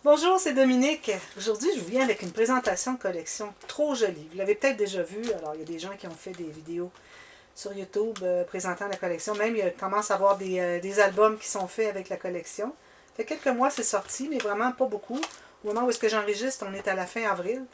Bonjour, c'est Dominique. Aujourd'hui, je vous viens avec une présentation de collection trop jolie. Vous l'avez peut-être déjà vu. Alors, il y a des gens qui ont fait des vidéos sur YouTube présentant la collection. Même, il commence à avoir des albums qui sont faits avec la collection. Ça fait quelques mois, c'est sorti, mais vraiment pas beaucoup. Au moment où est-ce que j'enregistre, on est à la fin avril.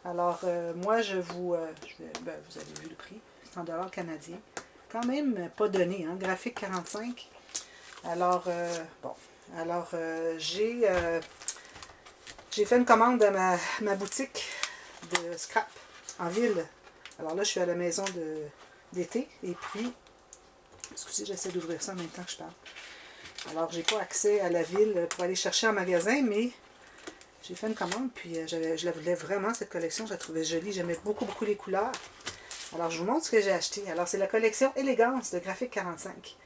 Alors, moi, vous avez vu le prix. C'est en dollars canadiens. Quand même pas donné, hein? Graphique 45. Alors, bon. Alors, j'ai fait une commande de ma boutique de scrap en ville. Alors là, je suis à la maison d'été. Et puis, excusez, j'essaie d'ouvrir ça en même temps que je parle. Alors, j'ai pas accès à la ville pour aller chercher en magasin, mais j'ai fait une commande. Puis, je la voulais vraiment, cette collection. Je la trouvais jolie. J'aimais beaucoup, beaucoup les couleurs. Alors, je vous montre ce que j'ai acheté. Alors, c'est la collection Élégance de Graphique 45.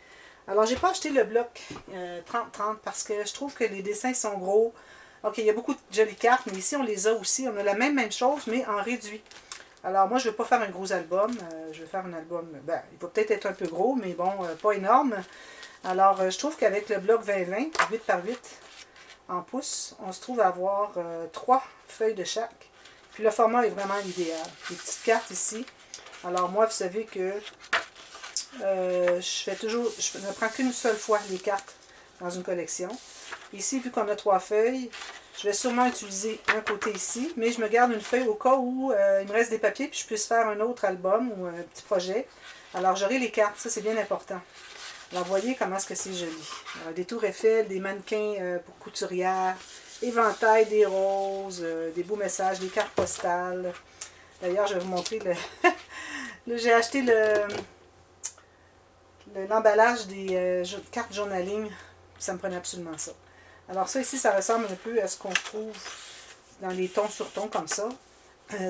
Alors, j'ai pas acheté le bloc 30-30 parce que je trouve que les dessins sont gros. OK, il y a beaucoup de jolies cartes, mais ici, on les a aussi. On a la même chose, mais en réduit. Alors, moi, je ne veux pas faire un gros album. Je veux faire un album, ben, il va peut-être être un peu gros, mais bon, pas énorme. Alors, je trouve qu'avec le bloc 20-20, 8 par 8 en pouces, on se trouve à avoir 3 feuilles de chaque. Puis le format est vraiment idéal. Les petites cartes ici. Alors, moi, vous savez que je ne prends qu'une seule fois les cartes dans une collection. Ici, vu qu'on a 3 feuilles, je vais sûrement utiliser un côté ici, mais je me garde une feuille au cas où il me reste des papiers puis je puisse faire un autre album ou un petit projet. Alors, j'aurai les cartes, ça c'est bien important. Alors, voyez comment est-ce que c'est joli. Alors, des tours Eiffel, des mannequins pour couturières, éventail, des roses, des beaux messages, des cartes postales. D'ailleurs, je vais vous montrer j'ai acheté l'emballage des cartes journaling. Ça me prenait absolument ça. Alors ça ici, ça ressemble un peu à ce qu'on trouve dans les tons sur tons comme ça.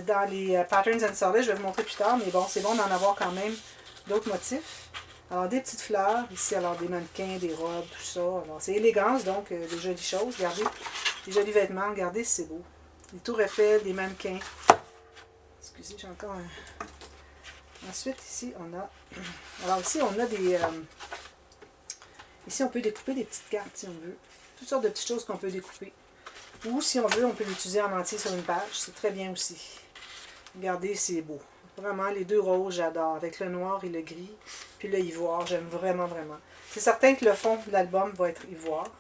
Dans les Patterns and Solid, je vais vous montrer plus tard, mais bon, c'est bon d'en avoir quand même d'autres motifs. Alors des petites fleurs, ici alors des mannequins, des robes, tout ça. Alors c'est élégance, donc des jolies choses. Regardez, des jolis vêtements, regardez si c'est beau. Des tours Eiffel, des mannequins. Excusez, j'ai encore un... Ensuite, ici, on a... Alors ici, on a des... Ici, on peut découper des petites cartes si on veut. Toutes sortes de petites choses qu'on peut découper. Ou si on veut, on peut l'utiliser en entier sur une page. C'est très bien aussi. Regardez, c'est beau. Vraiment, les deux roses, j'adore. Avec le noir et le gris. Puis le ivoire, j'aime vraiment, vraiment. C'est certain que le fond de l'album va être ivoire.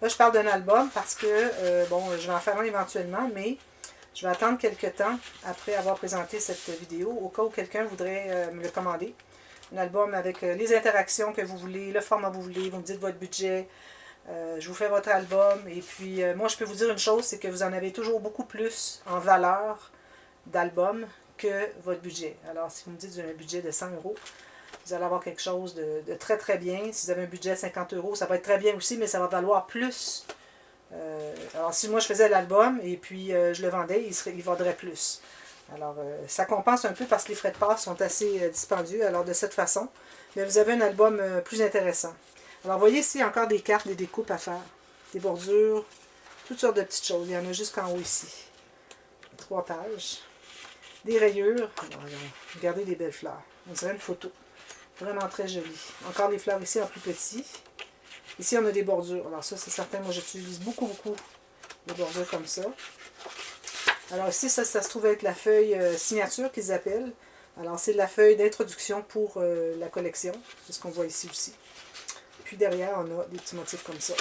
Là, je parle d'un album parce que, bon, je vais en faire un éventuellement, mais je vais attendre quelques temps après avoir présenté cette vidéo au cas où quelqu'un voudrait me le commander. Un album avec les interactions que vous voulez, le format que vous voulez, vous me dites votre budget, je vous fais votre album. Et puis, moi, je peux vous dire une chose, c'est que vous en avez toujours beaucoup plus en valeur d'album que votre budget. Alors, si vous me dites que vous avez un budget de 100 €, vous allez avoir quelque chose de très, très bien. Si vous avez un budget de 50 €, ça va être très bien aussi, mais ça va valoir plus. Alors, si moi, je faisais l'album et puis je le vendais, il vaudrait plus. Alors, ça compense un peu parce que les frais de passe sont assez dispendieux. Alors, de cette façon, mais vous avez un album plus intéressant. Alors, vous voyez ici encore des cartes, des découpes à faire. Des bordures, toutes sortes de petites choses. Il y en a jusqu'en haut ici. 3 pages. Des rayures. Alors, regardez les belles fleurs. On dirait une photo. Vraiment très jolie. Encore des fleurs ici en plus petit. Ici, on a des bordures. Alors, ça, c'est certain. Moi, j'utilise beaucoup, beaucoup de bordures comme ça. Alors ici, ça se trouve avec la feuille signature qu'ils appellent. Alors c'est la feuille d'introduction pour la collection. C'est ce qu'on voit ici aussi. Puis derrière, on a des petits motifs comme ça.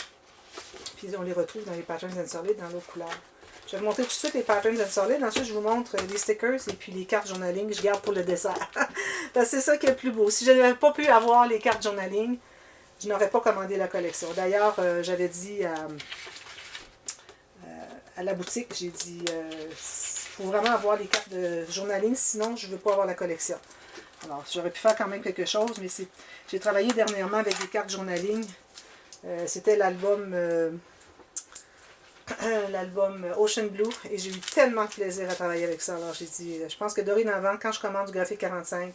Puis on les retrouve dans les Patterns and Solid dans l'autre couleur. Je vais vous montrer tout de suite les Patterns and Solid. Ensuite, je vous montre les stickers et puis les cartes journaling. Je garde pour le dessert. Parce que c'est ça qui est le plus beau. Si je n'avais pas pu avoir les cartes journaling, je n'aurais pas commandé la collection. D'ailleurs, j'avais dit à la boutique, j'ai dit, il faut vraiment avoir les cartes de journaling, sinon je ne veux pas avoir la collection. Alors, j'aurais pu faire quand même quelque chose, mais j'ai travaillé dernièrement avec des cartes journaling. C'était l'album Ocean Blue, et j'ai eu tellement de plaisir à travailler avec ça. Alors, j'ai dit, je pense que dorénavant, quand je commande du graphique 45,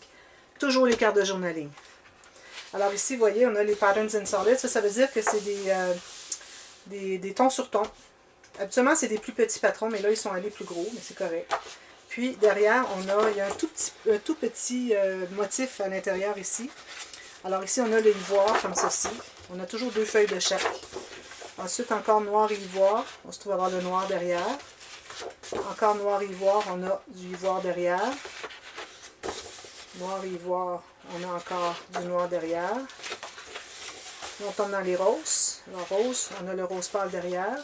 toujours les cartes de journaling. Alors ici, vous voyez, on a les Patterns and Solid. Ça veut dire que c'est des tons sur tons. Habituellement, c'est des plus petits patrons, mais là, ils sont allés plus gros, mais c'est correct. Puis, derrière, il y a un tout petit motif à l'intérieur ici. Alors ici, on a le ivoire, comme ceci. On a toujours 2 feuilles de chaque. Ensuite, encore noir ivoire. On se trouve avoir le noir derrière. Encore noir ivoire, on a du ivoire derrière. Noir ivoire, on a encore du noir derrière. On tombe dans les roses. Alors rose, on a le rose pâle derrière.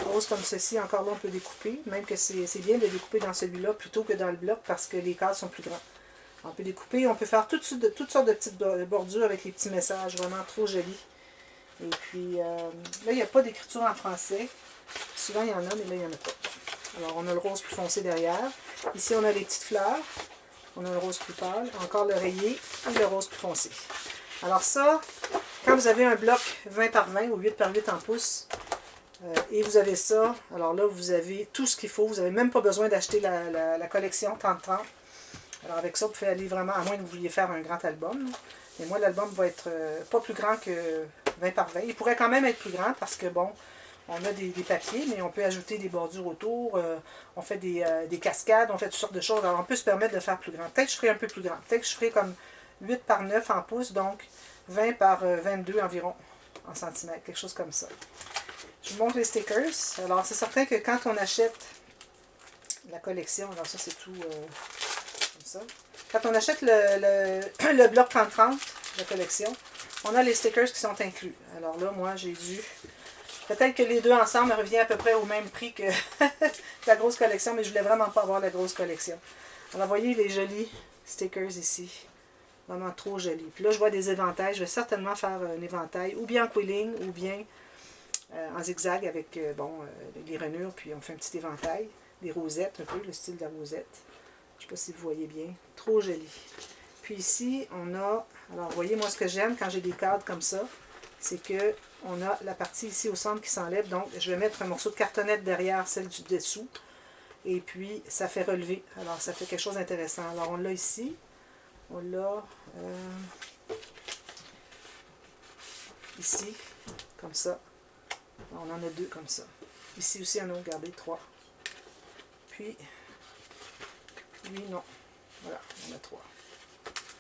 Rose comme ceci, encore là on peut découper. Même que c'est bien de découper dans celui-là plutôt que dans le bloc parce que les cadres sont plus grands. On peut découper, on peut faire toutes sortes de petites bordures avec les petits messages, vraiment trop jolis. Et puis là, il n'y a pas d'écriture en français. Souvent il y en a, mais là il n'y en a pas. Alors on a le rose plus foncé derrière. Ici on a les petites fleurs. On a le rose plus pâle, encore l'oreiller et le rose plus foncé. Alors ça, quand vous avez un bloc 20 par 20 ou 8 par 8 en pouces, et vous avez ça, alors là, vous avez tout ce qu'il faut. Vous n'avez même pas besoin d'acheter la collection 30-30. Alors avec ça, vous pouvez aller vraiment, à moins que vous vouliez faire un grand album. Mais moi, l'album va être pas plus grand que 20 par 20. Il pourrait quand même être plus grand parce que, bon, on a des papiers, mais on peut ajouter des bordures autour. On fait des cascades, on fait toutes sortes de choses. Alors on peut se permettre de faire plus grand. Peut-être que je ferai un peu plus grand. Peut-être que je ferai comme 8 par 9 en pouces, donc 20 par 22 environ en centimètres, quelque chose comme ça. Je vous montre les stickers. Alors c'est certain que quand on achète la collection, alors ça c'est tout comme ça. Quand on achète le bloc 30-30, la collection, on a les stickers qui sont inclus. Alors là, moi j'ai dû... Peut-être que les deux ensemble reviennent à peu près au même prix que la grosse collection, mais je voulais vraiment pas avoir la grosse collection. Alors, voyez les jolis stickers ici. Vraiment trop jolis. Puis là, je vois des éventails. Je vais certainement faire un éventail, ou bien en quilling, ou bien en zigzag avec les rainures. Puis on fait un petit éventail. Des rosettes, un peu, le style de la rosette. Je ne sais pas si vous voyez bien. Trop joli. Puis ici, on a... Alors, vous voyez, moi, ce que j'aime quand j'ai des cadres comme ça, c'est que on a la partie ici au centre qui s'enlève. Donc, je vais mettre un morceau de cartonnette derrière celle du dessous. Et puis, ça fait relever. Alors, ça fait quelque chose d'intéressant. Alors, on l'a ici. On l'a ici, comme ça. On en a deux comme ça. Ici aussi, on a, regardez, 3. Puis, lui, non. Voilà, on a 3.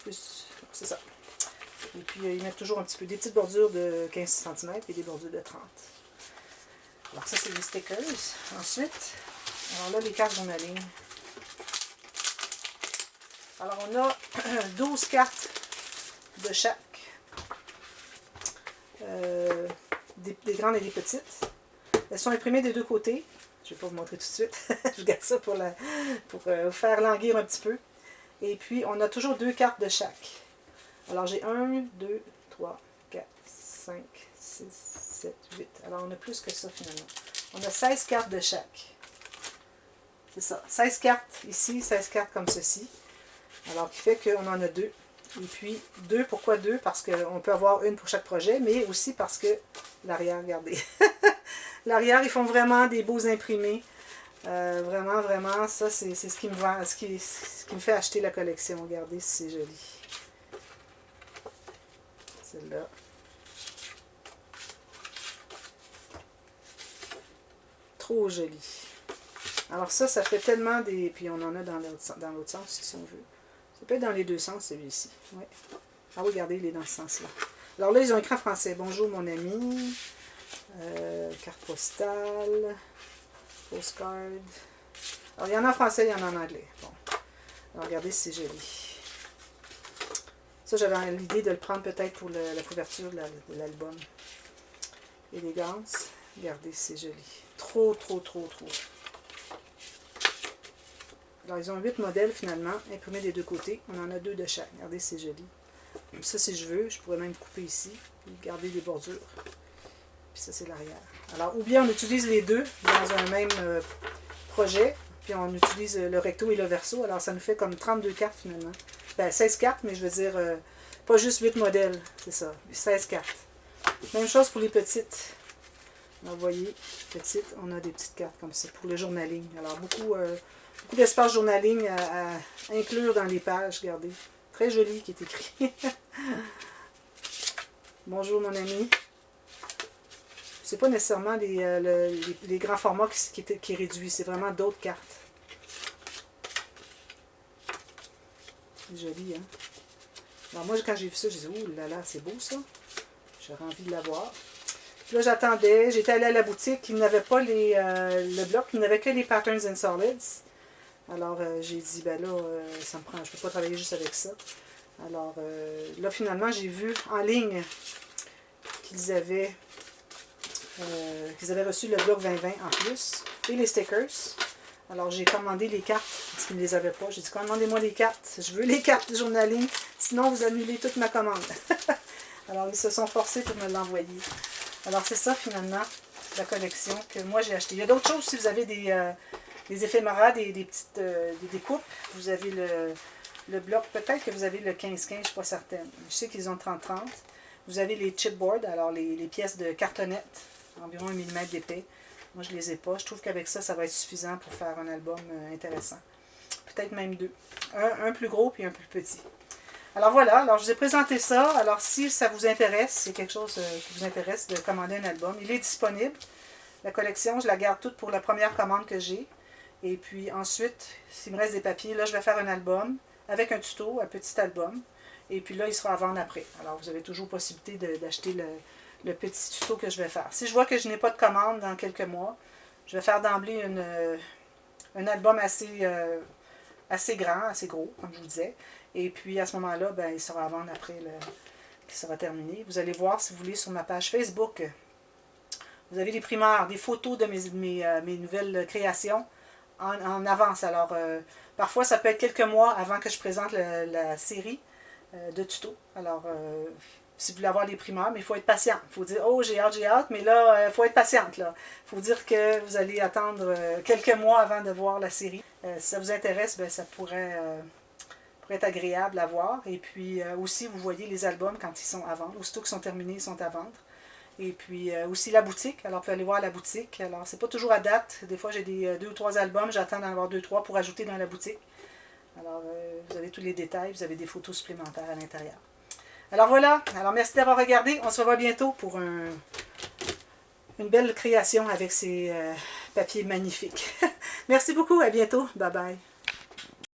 Plus, c'est ça. Et puis, ils mettent toujours un petit peu des petites bordures de 15 cm et des bordures de 30. Alors, ça, c'est les stickers. Ensuite, alors là, les cartes journaling. Alors, on a 12 cartes de chaque. Des grandes et des petites. Elles sont imprimées des deux côtés. Je ne vais pas vous montrer tout de suite. Je garde ça pour faire languir un petit peu. Et puis, on a toujours 2 cartes de chaque. Alors, j'ai 1, 2, 3, 4, 5, 6, 7, 8. Alors, on a plus que ça, finalement. On a 16 cartes de chaque. C'est ça. 16 cartes ici, 16 cartes comme ceci. Alors, qui fait qu'on en a 2. Et puis, 2, pourquoi 2? Parce qu'on peut avoir une pour chaque projet, mais aussi parce que l'arrière, regardez. L'arrière, ils font vraiment des beaux imprimés. Vraiment, vraiment, ça, c'est ce qui me vend, ce qui me fait acheter la collection. Regardez si c'est joli. Celle-là. Trop joli. Alors ça fait tellement des... Puis on en a dans l'autre sens, si on veut. Ça peut être dans les deux sens, celui-ci. Ouais. Ah oui, regardez, il est dans ce sens-là. Alors là, ils ont écrit en français. Bonjour, mon ami. Carte postale. Postcard. Alors, il y en a en français, il y en a en anglais. Bon. Alors, regardez si c'est joli. Ça, j'avais l'idée de le prendre peut-être pour la couverture de l'album. Élégance. Regardez si c'est joli. Trop, trop, trop, trop. Alors, ils ont 8 modèles, finalement, imprimés des deux côtés. On en a 2 de chaque. Regardez, c'est joli. Ça, si je veux, je pourrais même couper ici et garder des bordures. Puis ça, c'est l'arrière. Alors, ou bien on utilise les deux dans un même projet, puis on utilise le recto et le verso. Alors, ça nous fait comme 32 cartes, finalement. Ben, 16 cartes, mais je veux dire, pas juste 8 modèles, c'est ça. 16 cartes. Même chose pour les petites. Alors, vous voyez, petites, on a des petites cartes comme ça pour le journaling. Alors, beaucoup d'espace journaling à inclure dans les pages, regardez. Très joli qui est écrit. Bonjour mon ami. C'est pas nécessairement les grands formats qui est réduit, c'est vraiment d'autres cartes. C'est joli, hein? Alors moi, quand j'ai vu ça, j'ai dit, ouh là là, c'est beau ça. J'aurais envie de l'avoir. Là, j'attendais. J'étais allée à la boutique. Ils n'avaient pas le bloc. Ils n'avaient que les Patterns and Solids. Alors, j'ai dit, ben là, ça me prend, je ne peux pas travailler juste avec ça. Alors, là, finalement, j'ai vu en ligne qu'ils avaient reçu le bloc 2020 en plus. Et les stickers. Alors, j'ai commandé les cartes, parce qu'ils ne les avaient pas. J'ai dit, commandez-moi les cartes. Je veux les cartes de journaling. Sinon, vous annulez toute ma commande. Alors, ils se sont forcés pour me l'envoyer. Alors, c'est ça, finalement, la collection que moi, j'ai acheté. Il y a d'autres choses, si vous avez des éphéméras, des petites des découpes. Vous avez le bloc. Peut-être que vous avez le 15-15, je ne suis pas certaine. Je sais qu'ils ont 30-30. Vous avez les chipboards, alors les pièces de cartonnette, environ 1 mm d'épais. Moi, je ne les ai pas. Je trouve qu'avec ça, ça va être suffisant pour faire un album intéressant. Peut-être même deux. Un plus gros puis un plus petit. Alors voilà, alors je vous ai présenté ça. Alors si ça vous intéresse, c'est quelque chose qui vous intéresse de commander un album, il est disponible. La collection, je la garde toute pour la première commande que j'ai. Et puis ensuite, s'il me reste des papiers, là je vais faire un album avec un tuto, un petit album. Et puis là, il sera à vendre après. Alors vous avez toujours possibilité d'acheter le petit tuto que je vais faire. Si je vois que je n'ai pas de commande dans quelques mois, je vais faire d'emblée un album assez grand, assez gros, comme je vous disais. Et puis à ce moment-là, ben, il sera à vendre après qu'il sera terminé. Vous allez voir, si vous voulez, sur ma page Facebook, vous avez des primeurs, des photos de mes nouvelles créations en avance. Alors, parfois, ça peut être quelques mois avant que je présente la série de tutos. Alors, si vous voulez avoir les primeurs, mais il faut être patient. Il faut dire, oh, j'ai hâte, mais là, il faut être patiente. Il faut dire que vous allez attendre quelques mois avant de voir la série. Si ça vous intéresse, ben, ça pourrait être agréable à voir. Et puis, aussi, vous voyez les albums quand ils sont à vendre. Aussitôt qu'ils sont terminés, ils sont à vendre. Et puis, aussi la boutique. Alors, vous pouvez aller voir la boutique. Alors, c'est pas toujours à date. Des fois, j'ai des 2 ou 3 albums. J'attends d'en avoir 2-3 pour ajouter dans la boutique. Alors, vous avez tous les détails, vous avez des photos supplémentaires à l'intérieur. Alors voilà, alors merci d'avoir regardé. On se revoit bientôt pour une belle création avec ces papiers magnifiques. Merci beaucoup, à bientôt. Bye bye.